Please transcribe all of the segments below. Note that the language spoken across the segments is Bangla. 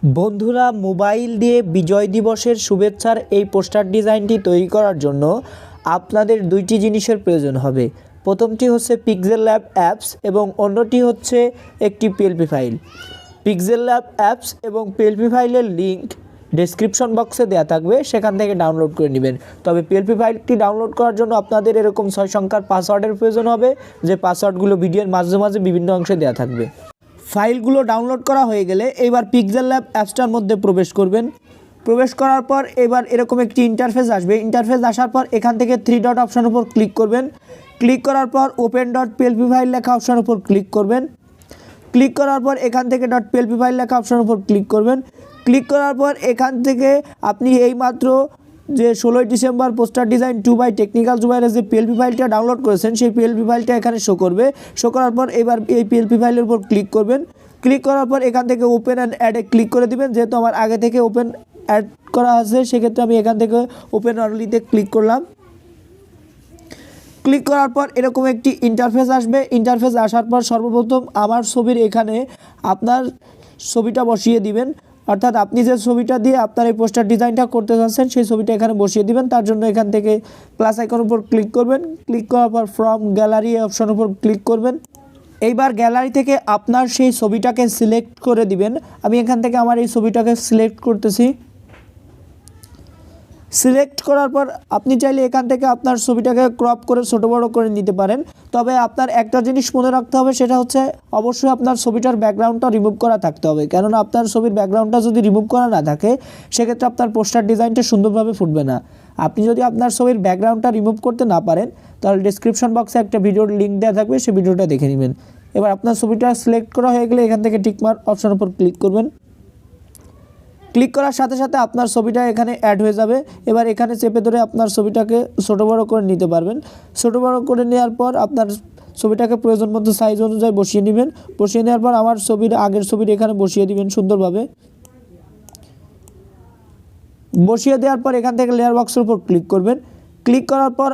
বন্ধুরা, মোবাইল দিয়ে বিজয় দিবসের শুভেচ্ছার এই পোস্টার ডিজাইনটি তৈরি করার জন্য আপনাদের দুইটি জিনিসের প্রয়োজন হবে। প্রথমটি হচ্ছে PixelLab অ্যাপস এবং অন্যটি হচ্ছে একটি PLP ফাইল। PixelLab অ্যাপস এবং PLP ফাইলের লিঙ্ক ডেসক্রিপশন বক্সে দেওয়া থাকবে, সেখান থেকে ডাউনলোড করে নেবেন। তবে PLP ফাইলটি ডাউনলোড করার জন্য আপনাদের এরকম 6 সংখ্যার পাসওয়ার্ডের প্রয়োজন হবে, যে পাসওয়ার্ডগুলো ভিডিওর মাঝে মাঝে বিভিন্ন অংশে দেওয়া থাকবে। ফাইলগুলো ডাউনলোড করা হয়ে গেলে এবার PixelLab অ্যাপসটার মধ্যে প্রবেশ করবেন। প্রবেশ করার পর এবার এরকম একটি ইন্টারফেস আসবে। ইন্টারফেস আসার পর এখান থেকে 3 ডট অপশানের উপর ক্লিক করবেন। ক্লিক করার পর ওপেন ডট PLP ফাইল লেখা অপশানের উপর ক্লিক করবেন। ক্লিক করার পর এখান থেকে ডট PLP ফাইল লেখা অপশানের উপর ক্লিক করবেন। ক্লিক করার পর এখান থেকে আপনি এইমাত্র যে 16 December poster design 2 by technical জুবাইরের যে PLP ফাইলটা ডাউনলোড করেছেন, সেই PLP ফাইলটা এখানে শো করবে। শো করার পর এবার এই PLP ফাইলের উপর ক্লিক করবেন। ক্লিক করার পর এখান থেকে ওপেন অ্যান্ড অ্যাডে ক্লিক করে দিবেন। যেহেতু আমার আগে থেকে ওপেন অ্যাড করা আছে, সেক্ষেত্রে আমি এখান থেকে ওপেন অনলিতে ক্লিক করলাম। ক্লিক করার পর এরকম একটি ইন্টারফেস আসবে। ইন্টারফেস আসার পর সর্বপ্রথম আমার ছবির এখানে আপনার ছবিটা বসিয়ে দিবেন। অর্থাৎ আপনি যে ছবিটা দিয়ে আপনার এই পোস্টার ডিজাইনটা করতে চাচ্ছেন, সেই ছবিটা এখানে বসিয়ে দিবেন। তার জন্য এখান থেকে প্লাস আইকনের উপর ক্লিক করবেন। ক্লিক করার পর ফ্রম গ্যালারি অপশনের উপর ক্লিক করবেন। এইবার গ্যালারি থেকে আপনার সেই ছবিটাকে সিলেক্ট করে দিবেন। আমি এখান থেকে আমার এই ছবিটাকে সিলেক্ট করতেছি। সিলেক্ট করার পর আপনি চাইলে এখান থেকে আপনার ছবিটাকে ক্রপ করে ছোটো বড়ো করে নিতে পারেন। তবে আপনার একটা জিনিস মনে রাখতে হবে, সেটা হচ্ছে অবশ্যই আপনার ছবিটার ব্যাকগ্রাউন্ডটা রিমুভ করা থাকতে হবে। কেননা আপনার ছবির ব্যাকগ্রাউন্ডটা যদি রিমুভ করা না থাকে, সেক্ষেত্রে আপনার পোস্টার ডিজাইনটা সুন্দরভাবে ফুটবে না। আপনি যদি আপনার ছবির ব্যাকগ্রাউন্ডটা রিমুভ করতে না পারেন, তাহলে ডেসক্রিপশন বক্সে একটা ভিডিওর লিঙ্ক দেওয়া থাকবে, সেই ভিডিওটা দেখে নেবেন। এবার আপনার ছবিটা সিলেক্ট করা হয়ে গেলে এখান থেকে টিকমার্ক অপশানের উপর ক্লিক করবেন। ক্লিক করার সাথে সাথে আপনার ছবিটা এখানে অ্যাড হয়ে যাবে। এবার এখানে চেপে ধরে আপনার ছবিটাকে ছোটো বড়ো করে নিতে পারবেন। ছোটো বড়ো করে নেওয়ার পর আপনার ছবিটাকে প্রয়োজন মতো সাইজ অনুযায়ী বসিয়ে নেবেন। বসিয়ে নেওয়ার পর আমার ছবির আগের ছবিটা এখানে বসিয়ে দিবেন সুন্দরভাবে। বসিয়ে দেওয়ার পর এখান থেকে লেয়ার বক্সের উপর ক্লিক করবেন। ক্লিক করার পর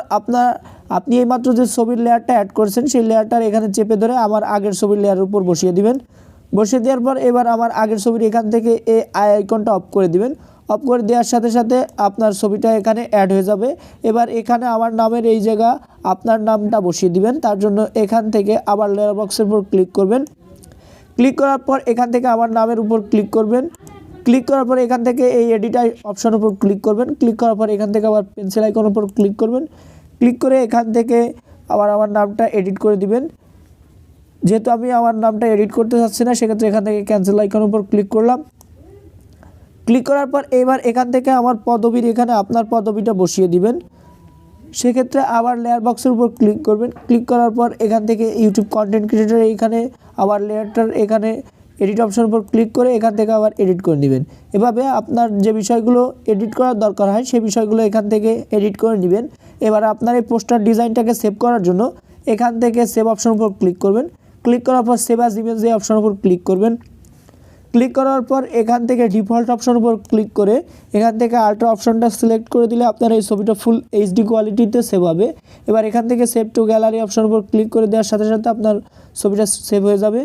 আপনি এইমাত্র যে ছবির লেয়ারটা অ্যাড করেছেন, সেই লেয়ারটার এখানে চেপে ধরে আমার আগের ছবির লেয়ারের উপর বসিয়ে দিবেন। বসিয়ে দেওয়ার পর এবার আমার আগের ছবির এখান থেকে এই আইকনটা অফ করে দিবেন। অফ করে দেওয়ার সাথে সাথে আপনার ছবিটা এখানে অ্যাড হয়ে যাবে। এবার এখানে আমার নামের এই জায়গা আপনার নামটা বসিয়ে দিবেন। তার জন্য এখান থেকে আবার লেয়ার বক্সের উপর ক্লিক করবেন। ক্লিক করার পর এখান থেকে আমার নামের উপর ক্লিক করবেন। ক্লিক করার পর এখান থেকে এই এডিট অপশনের উপর ক্লিক করবেন। ক্লিক করার পর এখান থেকে আবার পেন্সিল আইকনের উপর ক্লিক করবেন। ক্লিক করে এখান থেকে আবার আমার নামটা এডিট করে দিবেন। যেহেতু আমি আমার নামটা এডিট করতে চাচ্ছি না, সেক্ষেত্রে এখান থেকে ক্যান্সেল আইকনের উপর ক্লিক করলাম। ক্লিক করার পর এবার এখান থেকে আমার পদবীর এখানে আপনার পদবীটা বসিয়ে দিবেন। সেক্ষেত্রে আবার লেয়ার বক্সের উপর ক্লিক করবেন। ক্লিক করার পর এখান থেকে ইউটিউব কন্টেন্ট ক্রিয়েটর এইখানে আবার লেয়ারটার এখানে এডিট অপশনের উপর ক্লিক করে এখান থেকে আবার এডিট করে নেবেন। এভাবে আপনার যে বিষয়গুলো এডিট করার দরকার হয়, সেই বিষয়গুলো এখান থেকে এডিট করে নেবেন। এবার আপনার এই পোস্টার ডিজাইনটাকে সেভ করার জন্য এখান থেকে সেভ অপশনের উপর ক্লিক করবেন। ক্লিক করার পর সেভ অ্যাজ ইমেজ এই অপশনের উপর ক্লিক করবেন। ক্লিক করার পর এখান থেকে ডিফল্ট অপশনের উপর ক্লিক করে এখান থেকে আল্ট্রা অপশনটা সিলেক্ট করে দিলে আপনার এই ছবিটা ফুল HD কোয়ালিটিতে সেভ হবে। এবার এখান থেকে সেভ টু গ্যালারি অপশনের উপর ক্লিক করে দেওয়ার সাথে সাথে আপনার ছবিটা সেভ হয়ে যাবে।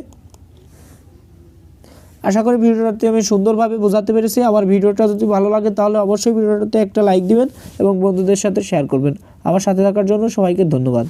আশা করি ভিডিওটাতে আমি সুন্দরভাবে বোঝাতে পেরেছি। আমার ভিডিওটা যদি ভালো লাগে তাহলে অবশ্যই ভিডিওটাতে একটা লাইক দিবেন এবং বন্ধুদের সাথে শেয়ার করবেন। আমার সাথে থাকার জন্য সবাইকে ধন্যবাদ।